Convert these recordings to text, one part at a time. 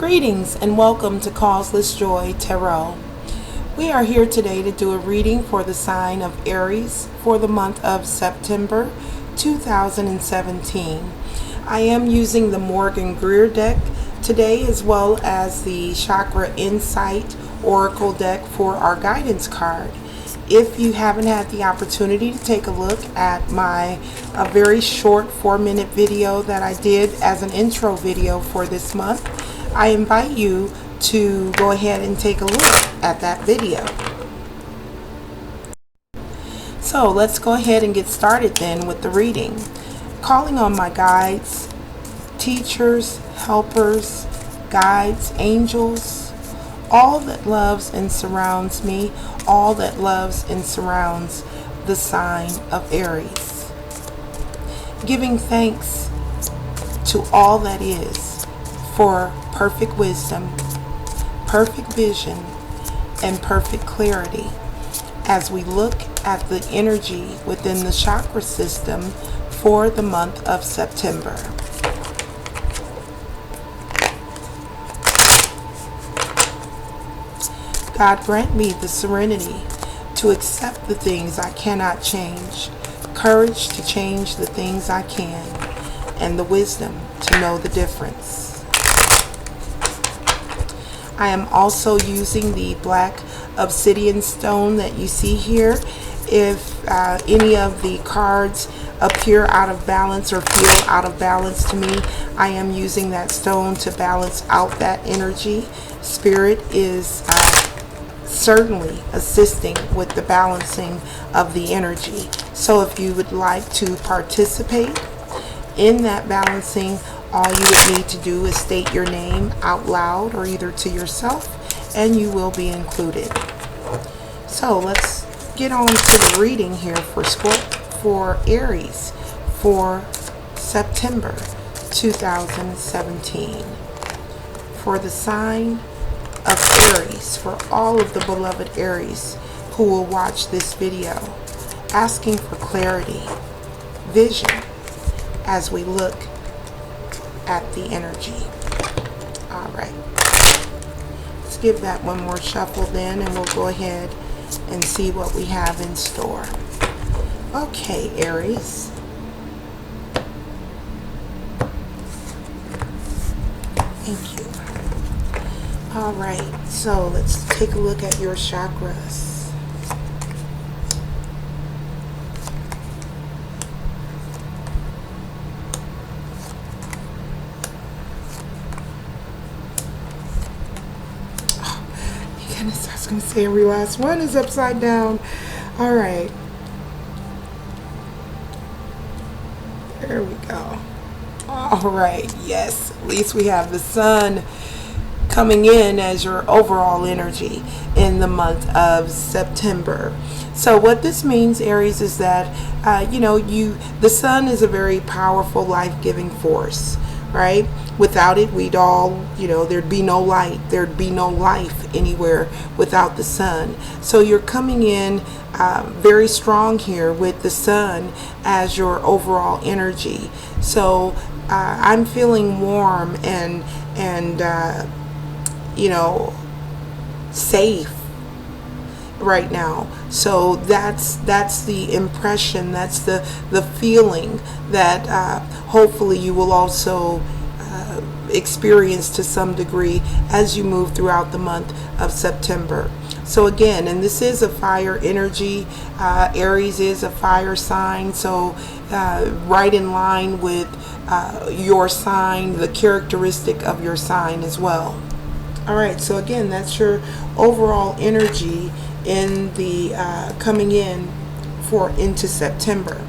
Greetings and welcome to Causeless Joy Tarot. We are here today to do a reading for the sign of Aries for the month of September 2017. I am using the Morgan Greer deck today, as well as the Chakra Insight Oracle deck for our guidance card. If you haven't had the opportunity to take a look at a very short 4-minute video that I did as an intro video for this month, I invite you to go ahead and take a look at that video. So let's go ahead and get started then with the reading. Calling on my guides, teachers, helpers, guides, angels, all that loves and surrounds me, all that loves and surrounds the sign of Aries. Giving thanks to all that is for perfect wisdom, perfect vision, and perfect clarity as we look at the energy within the chakra system for the month of September. God grant me the serenity to accept the things I cannot change, courage to change the things I can, and the wisdom to know the difference. I am also using the black obsidian stone that you see here. If any of the cards appear out of balance or feel out of balance to me, I am using that stone to balance out that energy. Spirit is certainly assisting with the balancing of the energy. So if you would like to participate in that balancing, all you would need to do is state your name out loud or either to yourself, and you will be included. So let's get on to the reading here for Aries for September 2017. For the sign of Aries, for all of the beloved Aries who will watch this video, asking for clarity, vision, as we look at the energy. All right, let's give that one more shuffle then, and we'll go ahead and see what we have in store. Okay, Aries. Thank you. All right, so let's take a look at your chakras. I was going to say every last one is upside down. All right. There we go. All right. Yes. At least we have the sun coming in as your overall energy in the month of September. So what this means, Aries, is that, the sun is a very powerful, life-giving force, right? Without it, we'd all, there'd be no light, there'd be no life anywhere without the sun. So you're coming in very strong here with the sun as your overall energy. So I'm feeling warm and safe right now. So that's the impression, that's the feeling that hopefully you will also experience to some degree as you move throughout the month of September. So again, and this is a fire energy, Aries is a fire sign, so right in line with your sign, the characteristic of your sign as well. All right, so again, that's your overall energy in the coming in into September.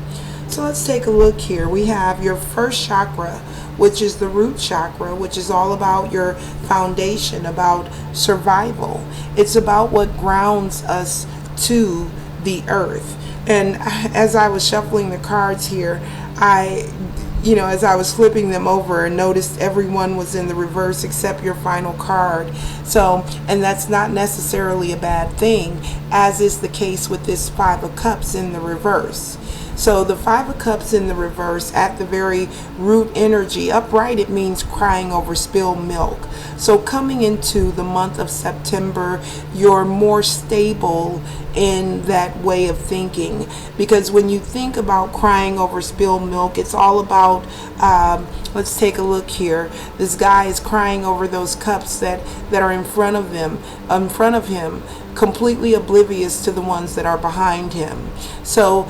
So let's take a look here. We have your first chakra, which is the root chakra, which is all about your foundation, about survival. It's about what grounds us to the earth. And as I was shuffling the cards here, as I was flipping them over, and noticed everyone was in the reverse except your final card. So, and that's not necessarily a bad thing, as is the case with this 5 of Cups in the reverse. So the Five of Cups in the reverse at the very root energy. Upright, it means crying over spilled milk. So coming into the month of September, you're more stable in that way of thinking, because when you think about crying over spilled milk, it's all about let's take a look here. This guy is crying over those cups that are in front of him, completely oblivious to the ones that are behind him. So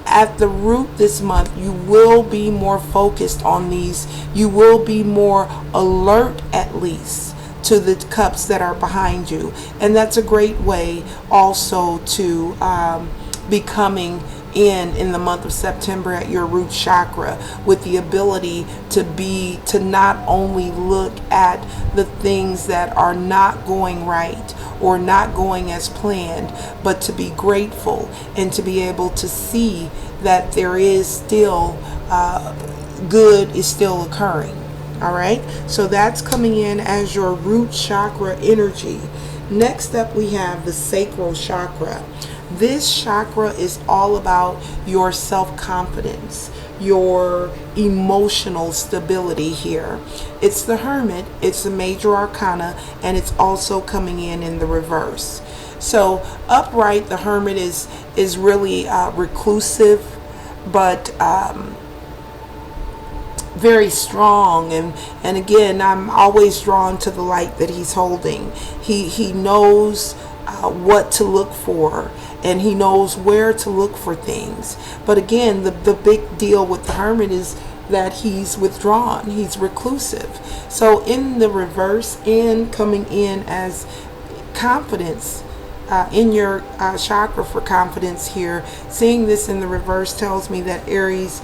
at the root this month, you will be more focused on these. You will be more alert, at least, to the cups that are behind you. And that's a great way also to be coming in the month of September at your root chakra, with the ability to not only look at the things that are not going right or not going as planned, but to be grateful and to be able to see that there is still good is still occurring. All right, so that's coming in as your root chakra energy. Next up, we have the sacral chakra. This chakra is all about your self-confidence, your emotional stability here. It's the Hermit, it's the major arcana, and it's also coming in the reverse. So upright, the Hermit is really reclusive, but very strong, and again, I'm always drawn to the light that he's holding. He knows what to look for, and he knows where to look for things. But again, the big deal with the Hermit is that he's withdrawn, he's reclusive. So in the reverse, and coming in as confidence, in your chakra for confidence here, seeing this in the reverse tells me that Aries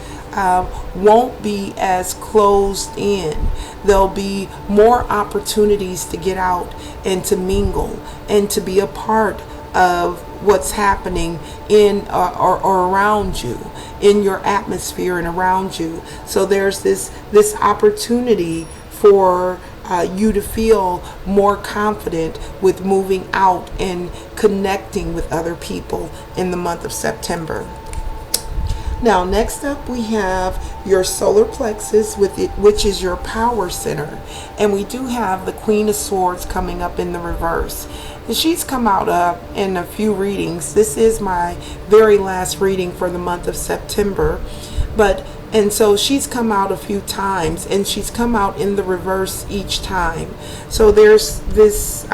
won't be as closed in. There'll be more opportunities to get out and to mingle and to be a part of what's happening in or around you, in your atmosphere and around you. So there's this opportunity for you to feel more confident with moving out and connecting with other people in the month of September. Now, next up, we have your solar plexus, which is your power center. And we do have the Queen of Swords coming up in the reverse. And she's come out in a few readings. This is my very last reading for the month of September. And so she's come out a few times, and she's come out in the reverse each time. So there's this...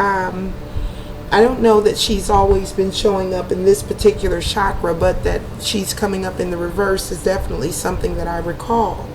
I don't know that she's always been showing up in this particular chakra, but that she's coming up in the reverse is definitely something that I recall.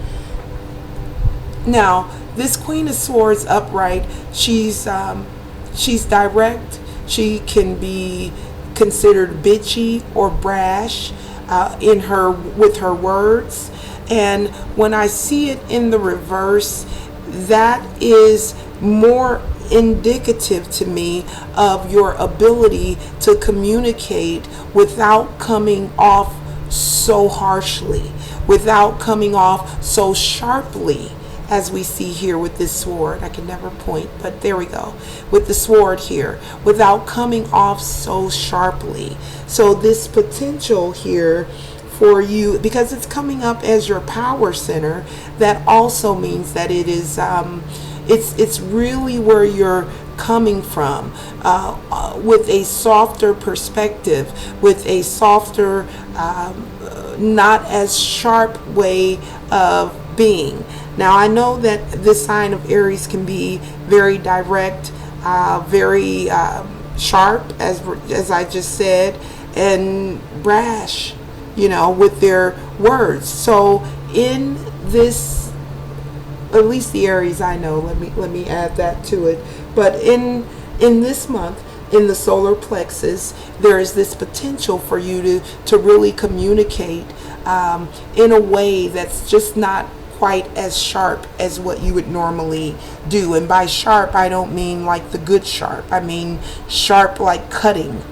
Now, this Queen of Swords upright, she's direct. She can be considered bitchy or brash with her words. And when I see it in the reverse, that is more indicative to me of your ability to communicate without coming off so harshly, without coming off so sharply, as we see here with this sword. I can never point, but there we go, with the sword here, without coming off so sharply. So this potential here for you, because it's coming up as your power center, that also means that it is it's really where you're coming from, with a softer perspective, with a softer, not as sharp way of being. Now, I know that this sign of Aries can be very direct, very sharp, as I just said, and brash, with their words. So in this, at least the Aries I know, let me add that to it. But in this month, in the solar plexus, there is this potential for you to really communicate in a way that's just not quite as sharp as what you would normally do. And by sharp, I don't mean like the good sharp. I mean sharp like cutting.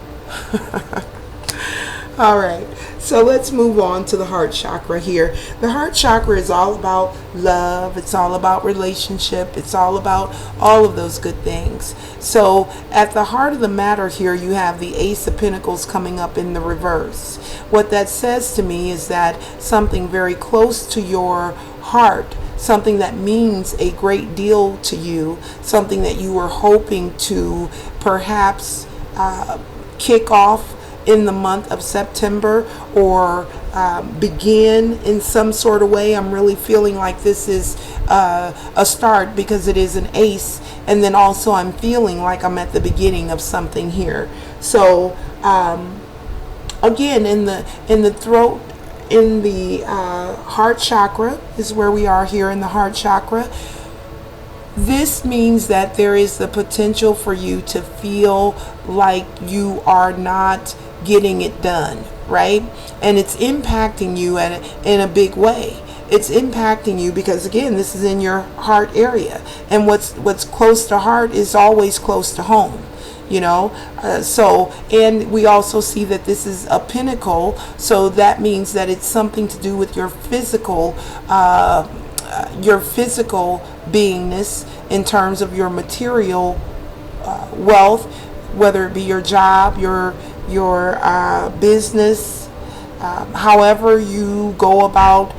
All right, so let's move on to the heart chakra here. The heart chakra is all about love. It's all about relationship. It's all about all of those good things. So at the heart of the matter here, you have the Ace of Pentacles coming up in the reverse. What that says to me is that something very close to your heart, something that means a great deal to you, something that you were hoping to perhaps kick off in the month of September, or begin in some sort of way. I'm really feeling like this is a start because it is an ace, and then also I'm feeling like I'm at the beginning of something here. So again, in the throat, in the heart chakra is where we are here in the heart chakra. This means that there is the potential for you to feel like you are not getting it done, right? And it's impacting you in a big way. It's impacting you because, again, this is in your heart area, and what's close to heart is always close to home, you know. So, and we also see that this is a pinnacle, so that means that it's something to do with your physical beingness, in terms of your material wealth, whether it be your job, your business, however you go about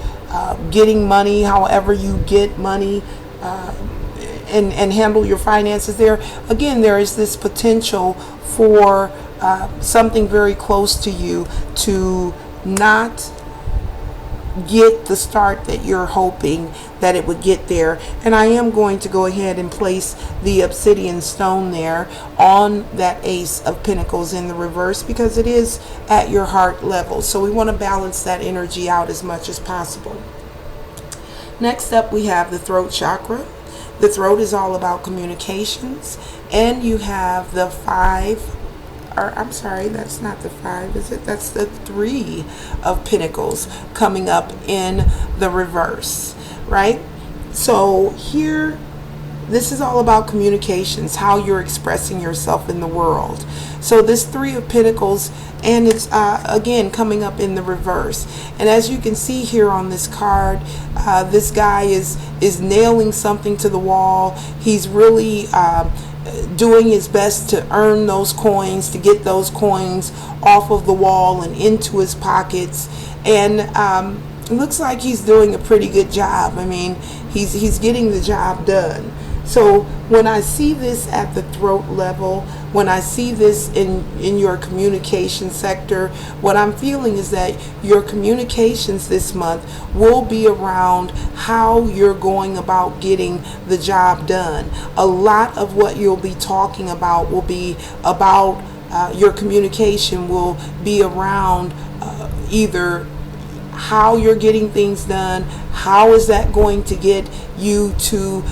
getting money, however you get money, and handle your finances. There again, there is this potential for something very close to you to not get the start that you're hoping that it would get there. And I am going to go ahead and place the obsidian stone there on that Ace of Pentacles in the reverse, because it is at your heart level. So we want to balance that energy out as much as possible. Next up, we have the throat chakra. The throat is all about communications, and you have the I'm sorry, that's not the 5, is it? That's the 3 of Pentacles coming up in the reverse, right? So here, this is all about communications, how you're expressing yourself in the world. So this 3 of Pentacles, and it's again coming up in the reverse. And as you can see here on this card, this guy is nailing something to the wall. He's really doing his best to earn those coins, to get those coins off of the wall and into his pockets. And it looks like he's doing a pretty good job. I mean, he's getting the job done. So when I see this at the throat level, when I see this in your communication sector, what I'm feeling is that your communications this month will be around how you're going about getting the job done. A lot of what you'll be talking about will be about your communication will be around either how you're getting things done, how is that going to get you to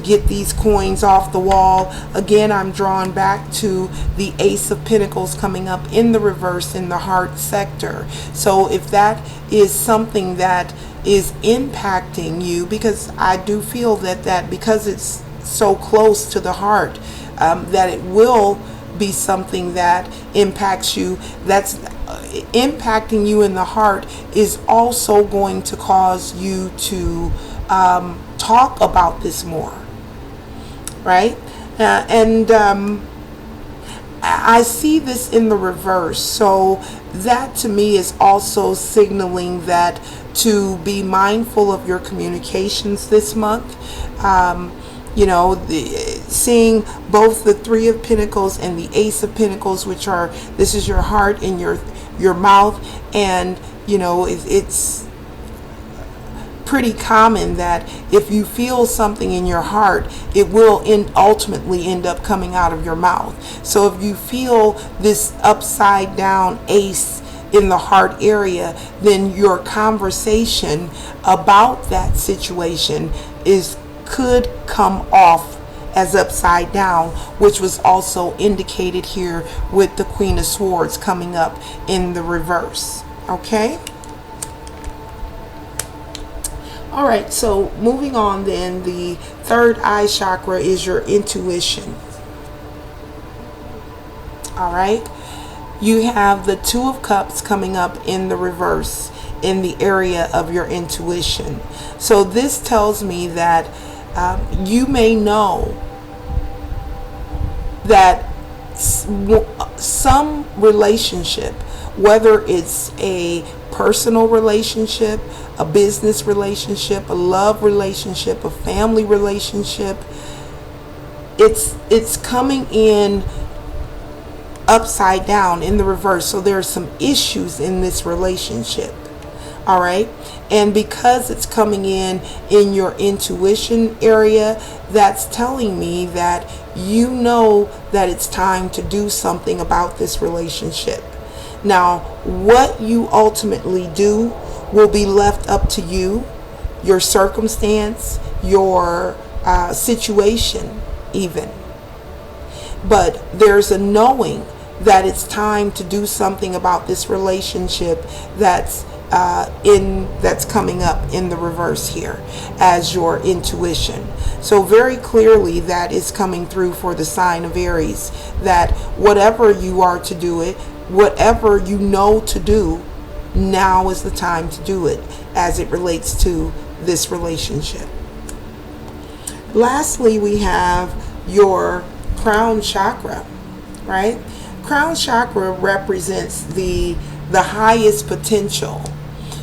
get these coins off the wall. Again, I'm drawn back to the Ace of Pentacles coming up in the reverse in the heart sector. So if that is something that is impacting you, because I do feel that because it's so close to the heart, that it will be something that impacts you. That's impacting you in the heart is also going to cause you to talk about this more, right? And I see this in the reverse, so that to me is also signaling that to be mindful of your communications this month. You know, seeing both the 3 of Pentacles and the Ace of Pentacles, which are, this is your heart and your mouth, and you know, it's pretty common that if you feel something in your heart, it will ultimately end up coming out of your mouth. So if you feel this upside down ace in the heart area, then your conversation about that situation could come off as upside down, which was also indicated here with the Queen of Swords coming up in the reverse. Okay? All right, so moving on then, the third eye chakra is your intuition. All right? you have the Two of Cups coming up in the reverse in the area of your intuition. So this tells me that you may know that some relationship, whether it's a personal relationship, a business relationship, a love relationship, a family relationship, it's coming in upside down in the reverse. So there are some issues in this relationship. All right. And because it's coming in your intuition area, that's telling me that you know that it's time to do something about this relationship. Now, what you ultimately do will be left up to you, your circumstance, your situation even. But there's a knowing that it's time to do something about this relationship that's coming up in the reverse here as your intuition. So very clearly that is coming through for the sign of Aries, that whatever you are to do it, whatever you know to do, now is the time to do it as it relates to this relationship. Lastly, we have your crown chakra, right? Crown chakra represents the highest potential.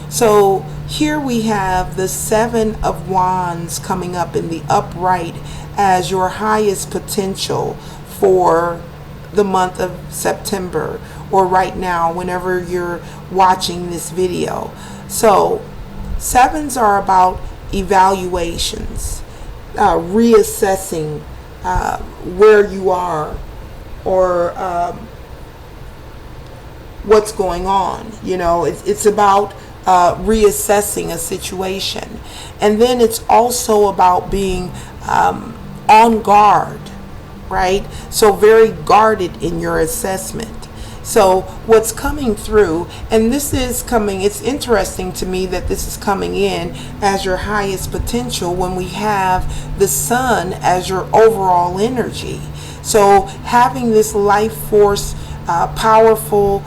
So here we have the Seven of Wands coming up in the upright as your highest potential for the month of September, or right now whenever you're watching this video. So sevens are about evaluations, reassessing where you are, or what's going on. You know, it's about reassessing a situation. And then it's also about being on guard, right? So very guarded in your assessment. So what's coming through, and this is coming, it's interesting to me that this is coming in as your highest potential when we have the sun as your overall energy. So having this life force, powerful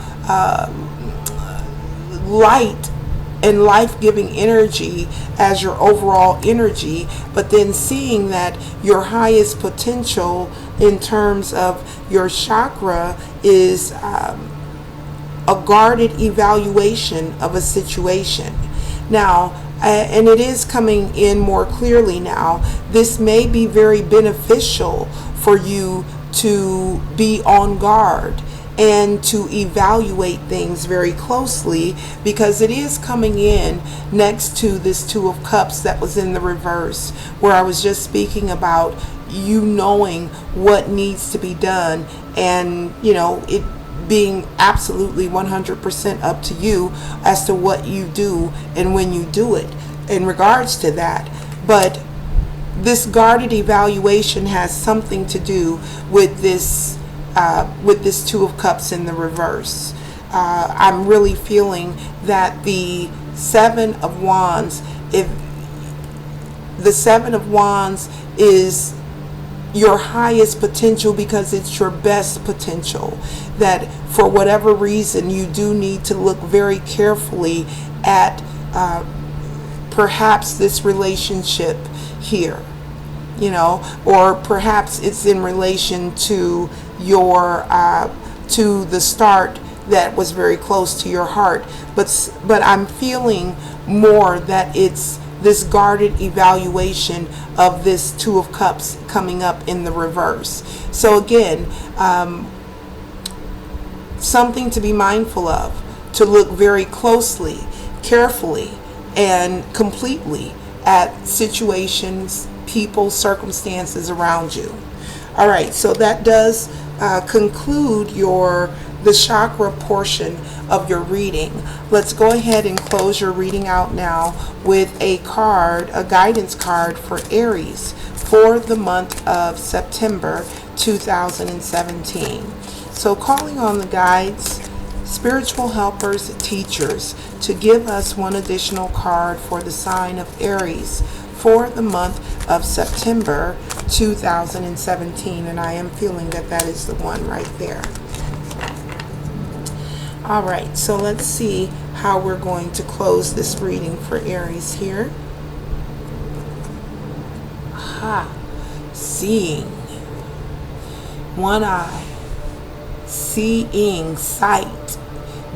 light and life-giving energy as your overall energy, but then seeing that your highest potential in terms of your chakra is a guarded evaluation of a situation. Now, and it is coming in more clearly now, this may be very beneficial for you to be on guard and to evaluate things very closely, because it is coming in next to this Two of Cups that was in the reverse, where I was just speaking about you knowing what needs to be done, and you know, it being absolutely 100% up to you as to what you do and when you do it in regards to that. But this guarded evaluation has something to do with this Two of Cups in the reverse. I'm really feeling that the Seven of Wands, if the Seven of Wands is your highest potential because it's your best potential, that for whatever reason you do need to look very carefully at perhaps this relationship here, you know, or perhaps it's in relation to your to the start that was very close to your heart, but I'm feeling more that it's this guarded evaluation of this Two of Cups coming up in the reverse. So again, something to be mindful of, to look very closely, carefully, and completely at situations, people, circumstances around you. All right, so that does conclude the chakra portion of your reading. Let's go ahead and close your reading out now with a card, a guidance card for Aries for the month of September 2017. So calling on the guides, spiritual helpers, teachers to give us one additional card for the sign of Aries for the month of September 2017, and I am feeling that that is the one right there. All right, so let's see how we're going to close this reading for Aries here. Aha. Seeing. One eye. Seeing, sight.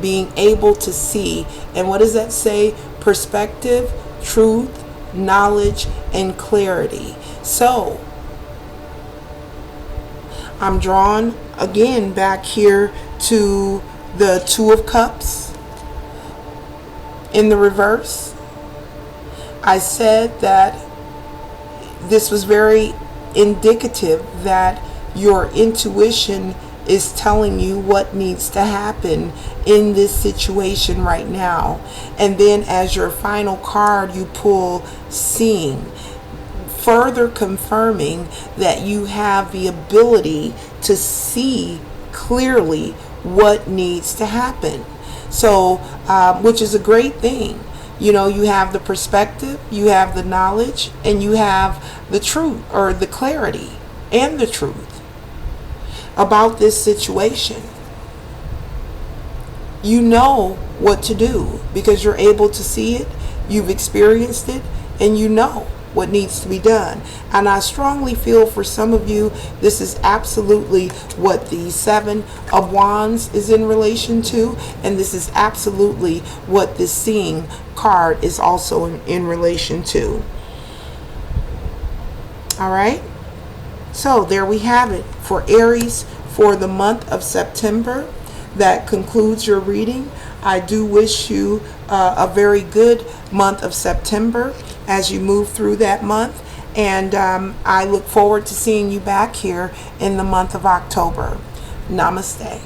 Being able to see. And what does that say? Perspective, truth, knowledge, and clarity. So, I'm drawn again back here to the Two of Cups in the reverse. I said that this was very indicative that your intuition is telling you what needs to happen in this situation right now. And then as your final card, you pull seeing, further confirming that you have the ability to see clearly what needs to happen. So, which is a great thing. You know, you have the perspective, you have the knowledge, and you have the truth, or the clarity and the truth about this situation. You know what to do because you're able to see it, you've experienced it, and you know what needs to be done. And I strongly feel for some of you, this is absolutely what the Seven of Wands is in relation to, and this is absolutely what the Seeing card is also in relation to. All right, so there we have it for Aries for the month of September. That concludes your reading. I do wish you a very good month of September as you move through that month, and I look forward to seeing you back here in the month of October. Namaste.